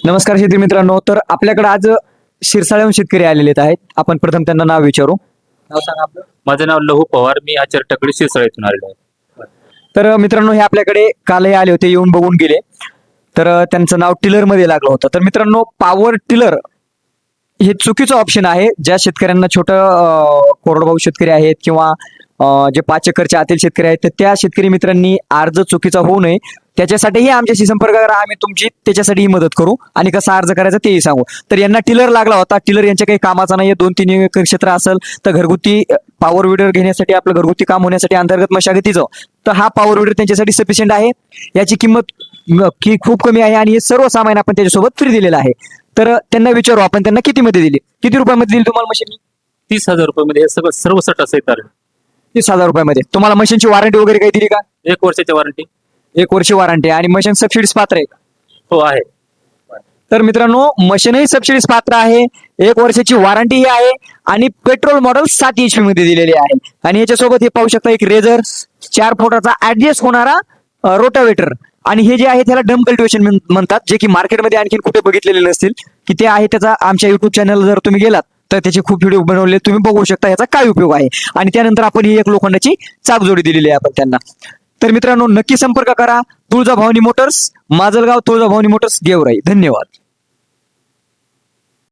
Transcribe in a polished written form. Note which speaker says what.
Speaker 1: नमस्कार शेतकरी मित्रांनो. तर आपल्याकडे आज शिरसाळ्याहून शेतकरी आलेले आहेत. आपण प्रथम त्यांना नाव विचारू. नाव सांगा आपलं.
Speaker 2: माझं नाव लहू पवार. मी आचरटकडे शिरसाळ येथून आलेलो आहे.
Speaker 1: तर मित्रांनो, हे आपल्याकडे कालही आले होते, येऊन बघून गेले. तर त्यांचं नाव टिलर मध्ये लागलं होतं. तर मित्रांनो, पॉवर टिलर हे चुकीचं ऑप्शन आहे. ज्या शेतकऱ्यांना छोटं कोरडवाहू शेतकरी आहेत किंवा जे 5 एकरच्या आतील शेतकरी आहेत, तर त्या शेतकरी मित्रांनी अर्ज चुकीचा होऊ नये त्याच्यासाठीही आमच्याशी संपर्क करा. आम्ही तुमची त्याच्यासाठीही मदत करू आणि कसा अर्ज करायचा तेही सांगू. तर यांना टिलर लागला होता. टिलर यांच्या काही कामाचा नाहीये. 2-3 एकर क्षेत्र असेल तर घरगुती पॉवर विडर घेण्यासाठी, आपलं घरगुती काम होण्यासाठी अंतर्गत मशागतीचं, तर हा पॉवर विडर त्यांच्यासाठी सफिशियंट आहे. याची किंमत खूप कमी आहे आणि हे सर्व सामान आपण त्याच्यासोबत फ्री दिलेलं आहे. तर त्यांना विचारू आपण, त्यांना किती मध्ये दिली, किती रुपयामध्ये दिली तुम्हाला मशीन?
Speaker 2: 30,000 रुपये हे सगळं सर्व सट असेल तर
Speaker 1: 30,000 रुपयामध्ये. तुम्हाला मशीनची वॉरंटी वगैरे काही दिली का?
Speaker 2: 1 वर्षाची वॉरंटी.
Speaker 1: 1 वर्ष वॉरंटी आणि मशीन सबसिडीज पात्र आहे का?
Speaker 2: हो आहे.
Speaker 1: तर मित्रांनो, मशीनही सबसिडीज पात्र आहे. 1 वर्षाची वॉरंटी आहे आणि पेट्रोल मॉडेल 7 HP मध्ये दिलेली आहे. आणि याच्यासोबत हे पाहू शकता, एक रेझर, 4 फुटाचा ऍडजस्ट होणारा रोटावेटर, आणि हे जे आहे त्याला डम कल्टिवेशन म्हणतात, जे की मार्केटमध्ये आणखी कुठे बघितलेले नसतील. की ते आहे त्याचा आमच्या युट्यूब चॅनल जर तुम्ही गेलात तर त्याचे खूप व्हिडिओ बनवले, तुम्ही बघू शकता याचा काय उपयोग आहे. आणि त्यानंतर आपण ही एक लोखंडाची चाकजोडी दिलेली आहे आपण त्यांना. तर मित्रांनो, नक्की संपर्क करा. Tuljabhavani motors, Majalgaon, Tuljabhavani motors, Georai. धन्यवाद.